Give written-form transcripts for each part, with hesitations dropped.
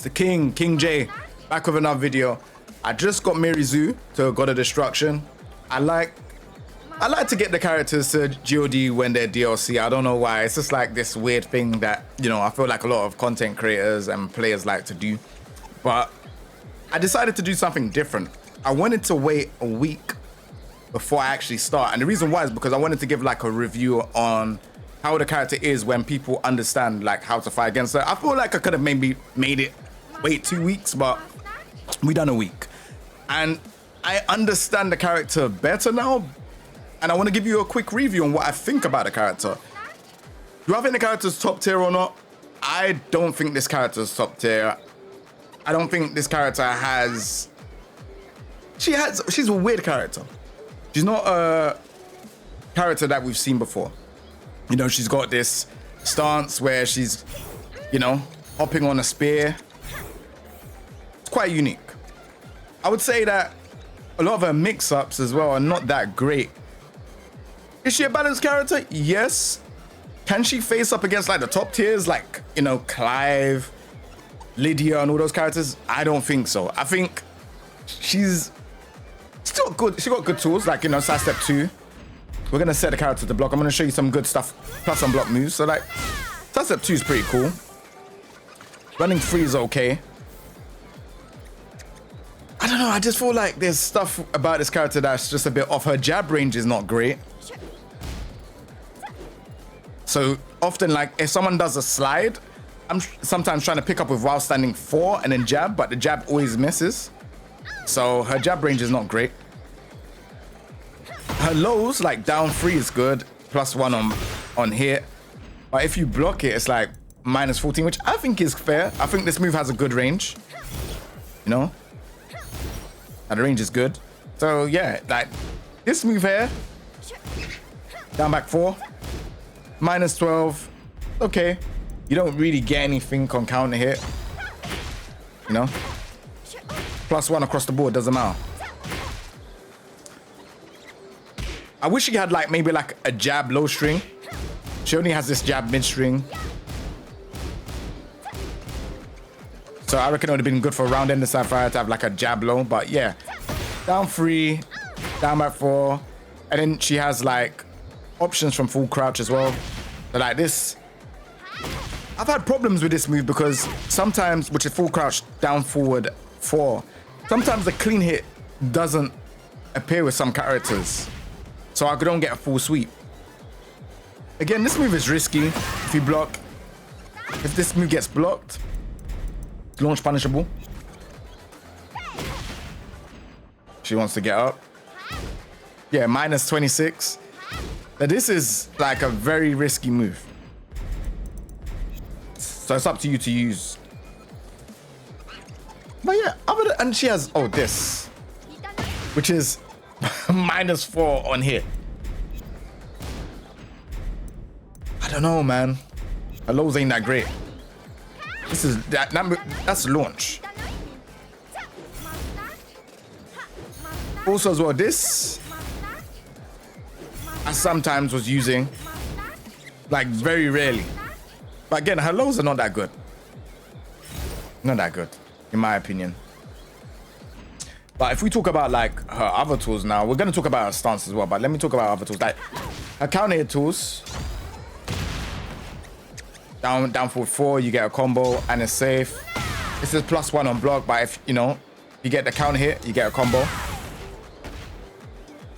It's the King J, back with another video. I just got MIARY ZO to God of Destruction. I like to get the characters to G.O.D when they're DLC. I don't know why. It's just like this weird thing that, you know, I feel like a lot of content creators and players like to do. But I decided to do something different. I wanted to wait a week before I actually start. And the reason why is because I wanted to give like a review on how the character is when people understand like how to fight against her. I feel like I could have maybe made it wait 2 weeks, but we done a week. And I understand the character better now. And I want to give you a quick review on what I think about the character. Do I think the character's top tier or not? I don't think this character's top tier. I don't think this character has... She's a weird character. She's not a character that we've seen before. You know, she's got this stance where she's, you know, hopping on a spear. It's quite unique. I would say that a lot of her mix-ups as well are not that great. Is she a balanced character? Yes. Can she face up against like the top tiers, like, you know, Clive, Lydia, and all those characters? I don't think so. I think she's still good. She got good tools, like, you know, side step 2. We're gonna set the character to block. I'm gonna show you some good stuff, plus some block moves. So like, side step 2 is pretty cool. Running 3 is okay. I don't know. I just feel like there's stuff about this character that's just a bit off. Her jab range is not great. So often, like, if someone does a slide, I'm sometimes trying to pick up with while standing 4 and then jab, but the jab always misses. So her jab range is not great. Her lows, like down 3 is good, +1 on hit. But if you block it, it's like -14, which I think is fair. I think this move has a good range, you know? And the range is good. So yeah, like this move here, down back 4, -12, okay. You don't really get anything on counter hit, you know? +1 across the board, doesn't matter. I wish she had like maybe like a jab low string. She only has this jab mid string. So I reckon it would have been good for round end side for her to have like a jab low, but yeah. Down 3, down back 4. And then she has like options from full crouch as well. So like this. I've had problems with this move because sometimes, which is full crouch, down forward 4. Sometimes the clean hit doesn't appear with some characters. So I don't get a full sweep. Again, this move is risky if you block. If this move gets blocked, launch punishable. She wants to get up. Yeah, -26. Now this is like a very risky move. So it's up to you to use. But yeah, and she has, oh, this, which is -4 on hit. I don't know, man. Her lows ain't that great. This is that's launch. Also as well, this I sometimes was using, like very rarely. But again, her lows are not that good. Not that good, in my opinion. But if we talk about like her other tools now, we're gonna talk about her stance as well. But let me talk about other tools, like her counter hit tools. Down forward 4, you get a combo and it's safe. This is +1 on block, but if you know you get the counter hit, you get a combo.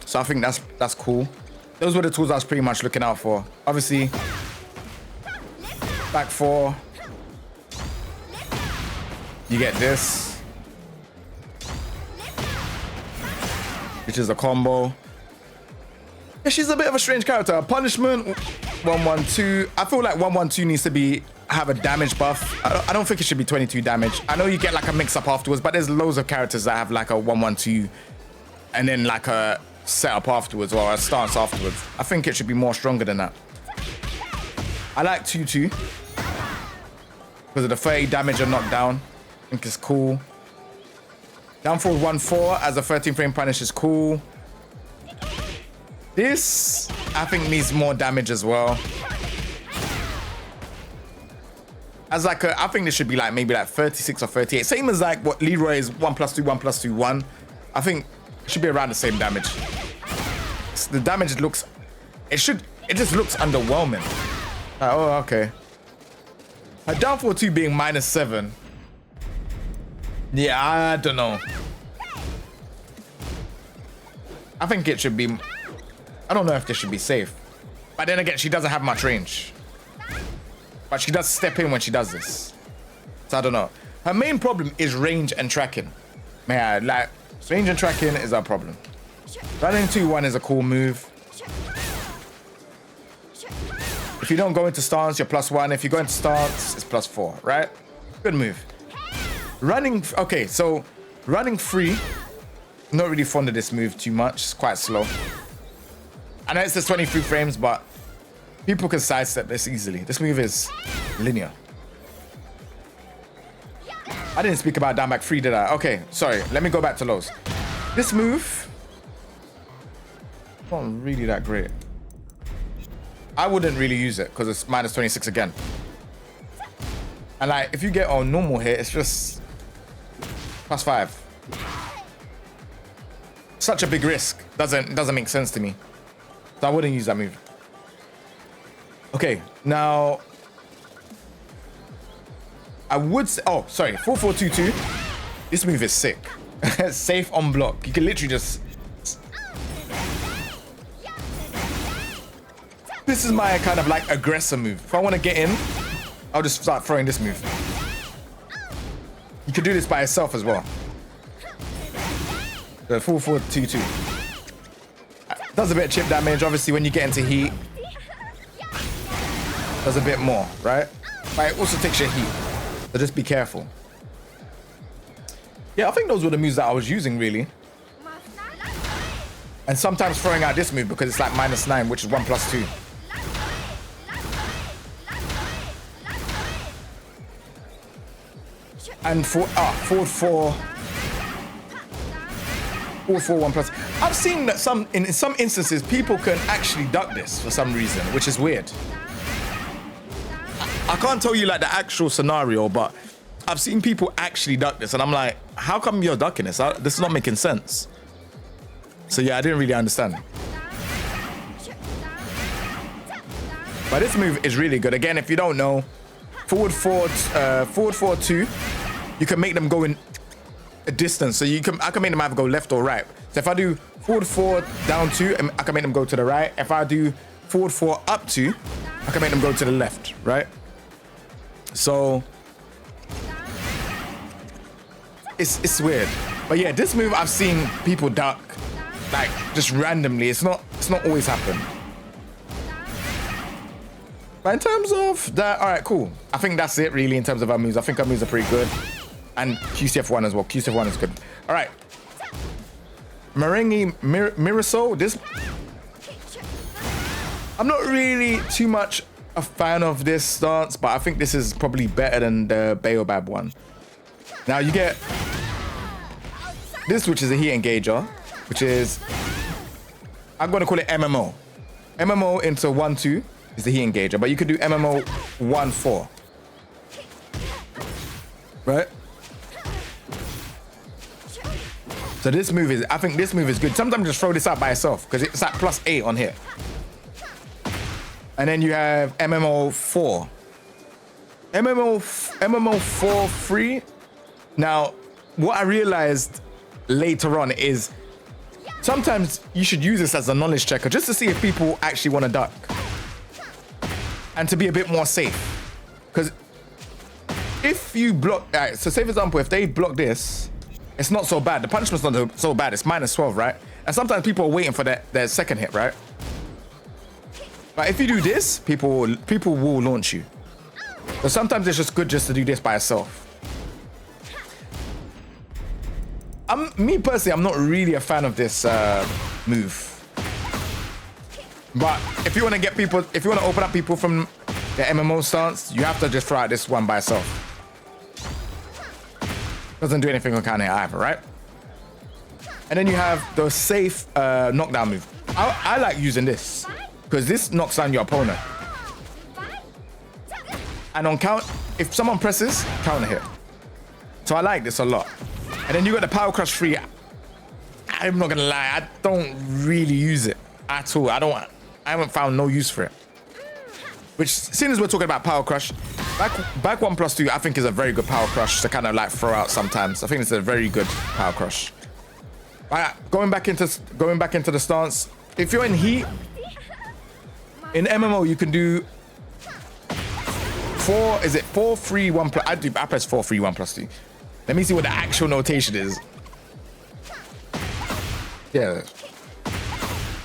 So I think that's cool. Those were the tools I was pretty much looking out for. Obviously, back 4, you get this, which is a combo. Yeah, she's a bit of a strange character. Punishment 112. I feel like 112 needs to have a damage buff. I don't think it should be 22 damage. I know you get like a mix up afterwards, but there's loads of characters that have like a 112 and then like a setup afterwards or a stance afterwards. I think it should be more stronger than that. I like 2-2 because of the 30 damage and knockdown. I think it's cool. Down forward 1-4 as a 13 frame punish is cool. This, I think, needs more damage as well. as like I think this should be like maybe like 36 or 38. Same as like what Leroy is 1+2, 1+2, 1. I think it should be around the same damage. The damage looks, it just looks underwhelming. Oh, okay. Her downfall 2 being -7. Yeah, I don't know. I think it should be, I don't know if this should be safe. But then again, she doesn't have much range. But she does step in when she does this. So I don't know. Her main problem is range and tracking. Man, like, range and tracking is our problem. Running 2-1 is a cool move. If you don't go into stance, you're +1. If you go into stance, it's +4, right? Good move. Running, okay, so running free. Not really fond of this move too much. It's quite slow. I know it says 23 frames, but people can sidestep this easily. This move is linear. I didn't speak about down back 3, did I? Okay, sorry. Let me go back to lows. This move, not really that great. I wouldn't really use it because it's -26 again. And like, if you get on normal hit, it's just +5. Such a big risk. Doesn't make sense to me. So I wouldn't use that move. Okay, now I would say, oh, sorry, 4-4-2-2. This move is sick. Safe on block. You can literally just. This is my kind of like aggressor move. If I want to get in, I'll just start throwing this move. You can do this by yourself as well. The 4-4-2-2. Does a bit of chip damage. Obviously, when you get into heat, does a bit more, right? But it also takes your heat. So just be careful. Yeah, I think those were the moves that I was using, really. And sometimes throwing out this move because it's like -9, which is 1+2. And forward 4. Forward 4, 1+. I've seen that in some instances, people can actually duck this for some reason, which is weird. I can't tell you like the actual scenario, but I've seen people actually duck this, and I'm like, how come you're ducking this? This is not making sense. So yeah, I didn't really understand. But this move is really good. Again, if you don't know, forward 4, 2, you can make them go in a distance. So I can make them either go left or right. So if I do forward 4, down 2, I can make them go to the right. If I do forward 4, up 2, I can make them go to the left, right? So it's weird. But yeah, this move I've seen people duck like just randomly. It's not always happened. But in terms of that, all right, cool. I think that's it really in terms of our moves. I think our moves are pretty good. And QCF1 as well. QCF1 is good. All right. Mangi Miriso. This, I'm not really too much a fan of this stance, but I think this is probably better than the Baobab one. Now you get this, which is a heat engager, which is, I'm going to call it MMO. MMO into 1-2 is the heat engager, but you could do MMO 1-4. Right? So this move is, I think this move is good. Sometimes just throw this out by itself because it's at +8 on here. And then you have MMO 4. MMO 4 free. Now, what I realized later on is sometimes you should use this as a knowledge checker just to see if people actually want to duck. And to be a bit more safe. Because if you block, all right, so say for example, if they block this, it's not so bad. The punishment's not so bad. It's -12, right? And sometimes people are waiting for their second hit, right? But if you do this, people will launch you. So sometimes it's just good just to do this by yourself. Me personally, I'm not really a fan of this move. But if you want to get people, if you want to open up people from the MMO stance, you have to just throw out this one by itself. Doesn't do anything on counter hit either, right? And then you have the safe knockdown move. I like using this because this knocks down your opponent. And on count, if someone presses, counter hit. So I like this a lot. And then you got the power crush free. I'm not gonna lie, I don't really use it at all. I haven't found no use for it. Which, seeing as we're talking about power crush, back 1+2 I think is a very good power crush to kind of like throw out sometimes. I think it's a very good power crush. Going back into the stance, if you're in heat, in MMO you can do 4, 3, 1 plus. I press 4, 3, 1+2. Let me see what the actual notation is. Yeah,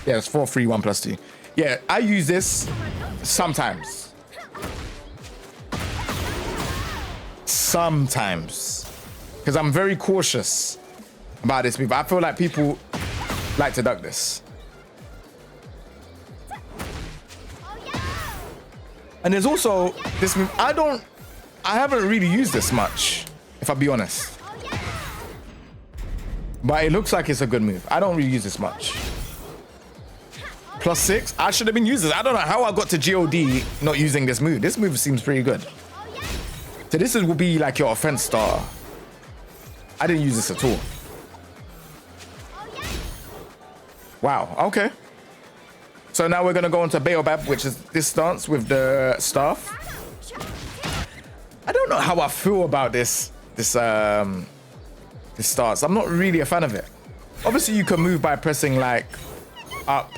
it's 4, 3, 1+2. Yeah, I use this sometimes. Because I'm very cautious about this move. I feel like people like to duck this. And there's also this move. I haven't really used this much, if I'll be honest. But it looks like it's a good move. I don't really use this much. +6. I should have been using this. I don't know how I got to G.O.D. not using this move. This move seems pretty good. So this will be like your offense star. I didn't use this at all. Wow. Okay. So now we're gonna go into Baobab, which is this stance with the staff. I don't know how I feel about this stance. I'm not really a fan of it. Obviously, you can move by pressing like up.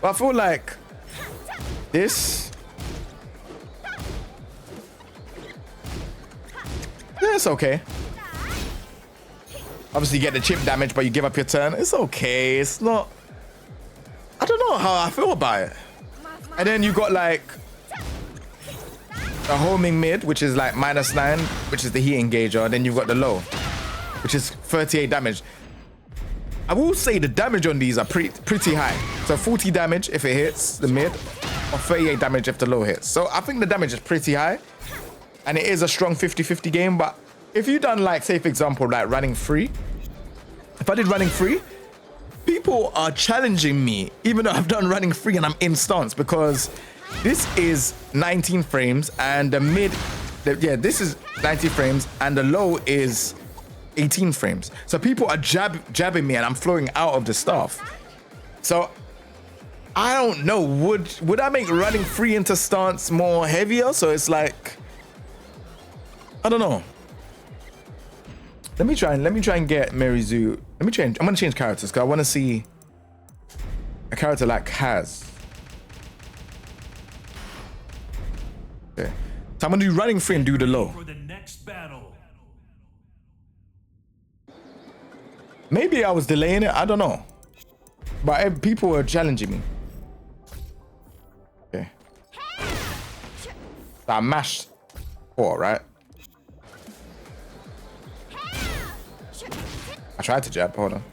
But I feel like this. Yeah, it's okay. Obviously, you get the chip damage, but you give up your turn. It's okay. It's not. I don't know how I feel about it. And then you got like a homing mid, which is like -9, which is the heat engager. And then you've got the low, which is 38 damage. I will say the damage on these are pretty high. So 40 damage if it hits the mid, or 38 damage if the low hits. So I think the damage is pretty high. And it is a strong 50-50 game. But if you done like, say for example, like running free. If I did running free, people are challenging me, even though I've done running free and I'm in stance, because this is 19 frames and the mid, this is 90 frames and the low is 18 frames. So people are jabbing me and I'm flowing out of the staff. So I don't know, would I make running free into stance more heavier? So it's like, I don't know. Let me try and get MIARY ZO. I'm gonna change characters because I want to see a character like Kaz. Okay. So I'm gonna do running free and do the low. For the next battle. Maybe I was delaying it, I don't know. But people were challenging me. Okay. So I mashed 4, right? I tried to jab, hold on.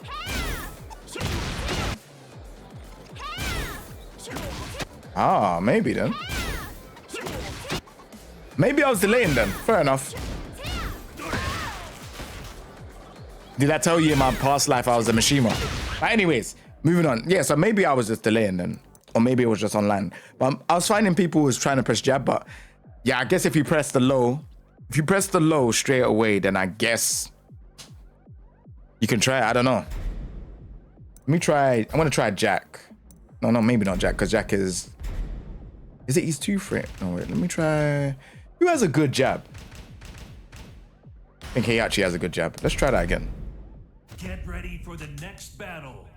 Ah, maybe then. Maybe I was delaying then, fair enough. Did I tell you in my past life I was a Mishima? But anyways, moving on. Yeah, so maybe I was just delaying then. Or maybe it was just online. But I was finding people who was trying to press jab, but yeah, I guess if you press the low straight away, then I guess you can try it. I don't know. Let me try. I want to try Jack. No, maybe not Jack, because Jack is it he's 2 frame? No, wait, let me try. Who has a good jab? I think he actually has a good jab. Let's try that again. Get ready for the next battle.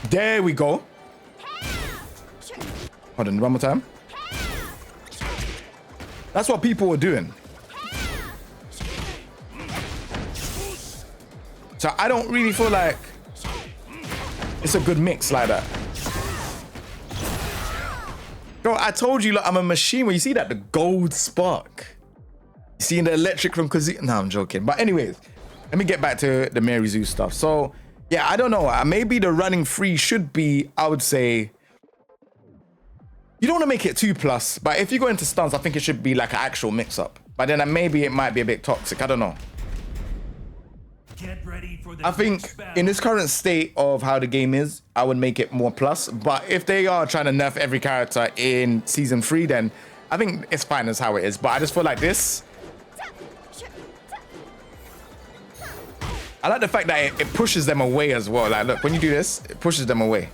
There we go. Hold on, one more time. That's what people were doing. So I don't really feel like it's a good mix like that. Bro, I told you, look, I'm a machine. When you see that, the gold spark. You see the electric from Kazu? No, I'm joking. But anyways, let me get back to the MIARY ZO stuff. So yeah, I don't know. Maybe the running free should be, I would say, you don't want to make it 2+, but if you go into stance, I think it should be like an actual mix-up. But then maybe it might be a bit toxic. I don't know. Get ready for the I think next battle. in this current state of how the game is, I would make it more plus. But if they are trying to nerf every character in season 3, then I think it's fine as how it is. But I just feel like this. I like the fact that it pushes them away as well. Like, look, when you do this, it pushes them away.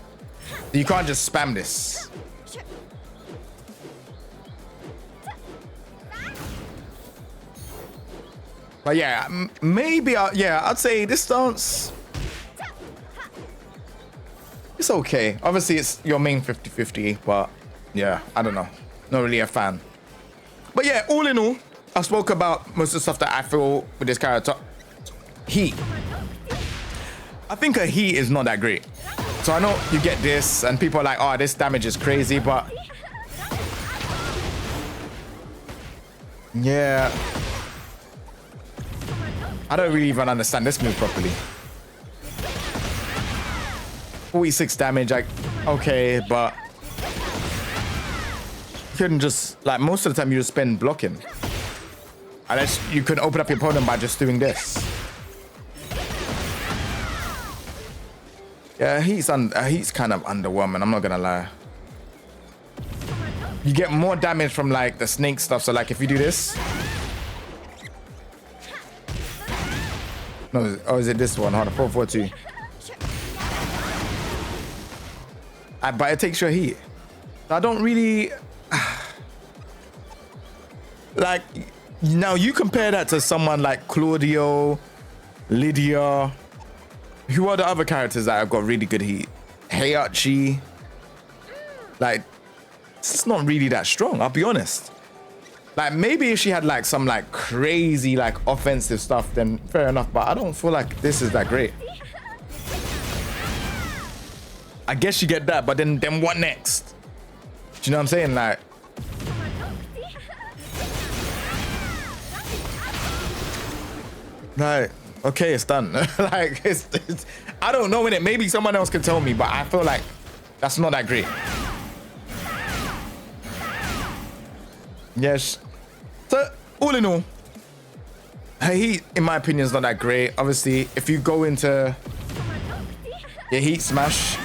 You can't just spam this. But yeah, maybe, I'd say this stance, it's okay. Obviously, it's your main 50-50, but yeah, I don't know. Not really a fan. But yeah, all in all, I spoke about most of the stuff that I feel with this character. Heat. I think her heat is not that great. So I know you get this, and people are like, oh, this damage is crazy, but yeah. I don't really even understand this move properly. 46 damage, like, okay, but you couldn't just, like, most of the time you just spend blocking. Unless you can open up your opponent by just doing this. Yeah, he's kind of underwhelming, I'm not gonna lie. You get more damage from, like, the snake stuff, so, like, if you do this. No, oh, is it this one? Hold on, 442. But it takes your heat. I don't really... like, now you compare that to someone like Claudio, Lydia. Who are the other characters that have got really good heat? Heihachi. Like, it's not really that strong, I'll be honest. Like, maybe if she had like some like crazy like offensive stuff, then fair enough, but I don't feel like this is that great. I guess you get that, but then what next? Do you know what I'm saying? Like, okay, it's done. Like, it's I don't know, innit? Maybe someone else can tell me, but I feel like that's not that great. Yes. So, all in all, her heat, in my opinion, is not that great. Obviously, if you go into your heat smash,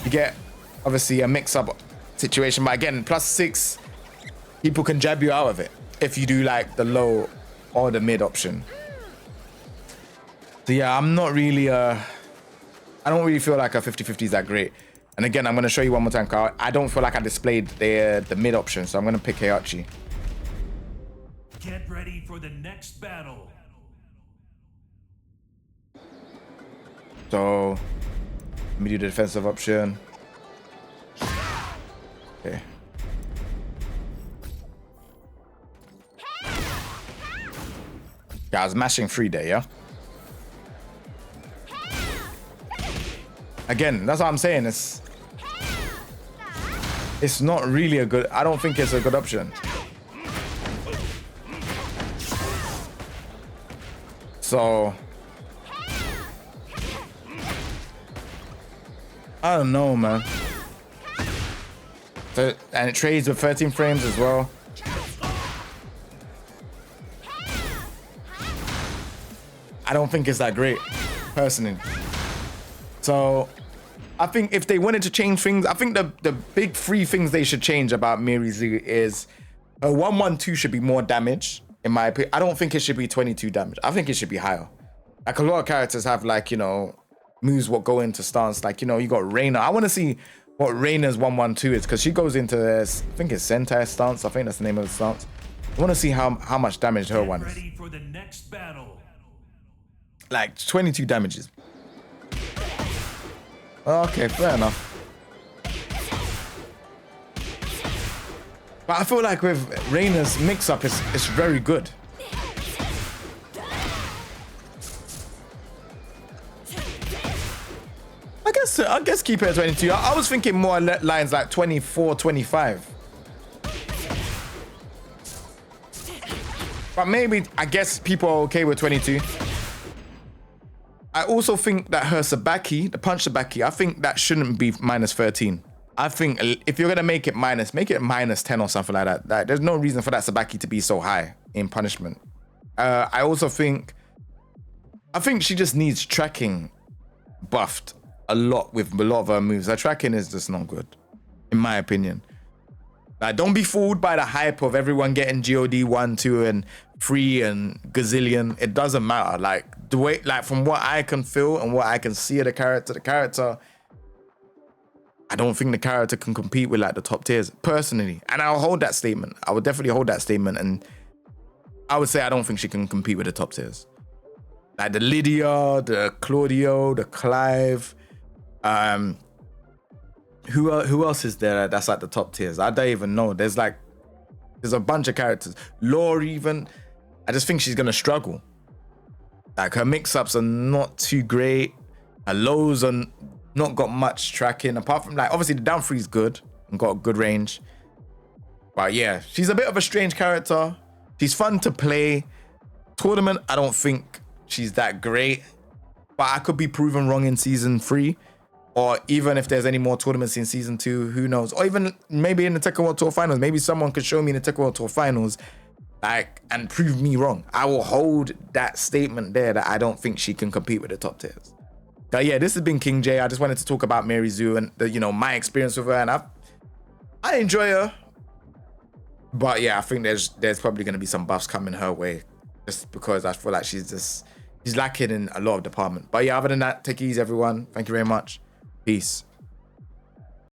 you get, obviously, a mix-up situation. But again, +6, people can jab you out of it if you do, like, the low or the mid option. So, yeah, I'm not really, I don't really feel like a 50-50 is that great. And again, I'm going to show you one more time, Carl. I don't feel like I displayed the mid option, so I'm going to pick Heihachi. Get ready for the next battle. So, let me do the defensive option. Okay. Yeah, I was mashing 3 there, yeah? Again, that's what I'm saying. It's not really a good... I don't think it's a good option. So... I don't know, man. So, and it trades with 13 frames as well. I don't think it's that great, personally. So, I think if they wanted to change things, I think the big 3 things they should change about MIARY ZO is 112 should be more damage, in my opinion. I don't think it should be 22 damage. I think it should be higher. Like, a lot of characters have, like, you know, moves what go into stance. Like, you know, you got Reina. I want to see what Reina's 112 is, because she goes into this, I think it's Sentai stance. I think that's the name of the stance. I want to see how much damage her one is. Ready for the next battle. Like, 22 damages. Okay, fair enough. But I feel like with Reina's mix-up, it's very good. I guess keep it at 22. I was thinking more lines like 24, 25. But maybe, I guess people are okay with 22. I also think that her Sabaki, the punch Sabaki, I think that shouldn't be -13. I think if you're going to make it make it -10 or something like that. There's no reason for that Sabaki to be so high in punishment. I also think I think she just needs tracking buffed a lot with a lot of her moves. Her tracking is just not good, in my opinion. Like, don't be fooled by the hype of everyone getting G.O.D 1, 2, and 3 and gazillion. It doesn't matter. Like, the way, like, from what I can feel and what I can see of the character, I don't think the character can compete with like the top tiers personally. And I'll hold that statement. I would definitely hold that statement. And I would say I don't think she can compete with the top tiers. Like the Lydia, the Claudio, the Clive. Who else is there that's at the top tiers? I don't even know. There's a bunch of characters. Law even. I just think she's gonna struggle. Like her mix-ups are not too great. Her lows are not got much tracking. Apart from like obviously the down 3 is good and got a good range. But yeah, she's a bit of a strange character. She's fun to play. Tournament, I don't think she's that great. But I could be proven wrong in season 3. Or even if there's any more tournaments in season 2, who knows? Or even maybe in the Tekken World Tour Finals. Maybe someone could show me in the Tekken World Tour Finals and prove me wrong. I will hold that statement there that I don't think she can compete with the top tiers. But yeah, this has been King J. I just wanted to talk about MIARY ZO and my experience with her, and I enjoy her. But yeah, I think there's probably going to be some buffs coming her way, just because I feel like she's lacking in a lot of department. But yeah, other than that, take it easy, everyone. Thank you very much. Peace.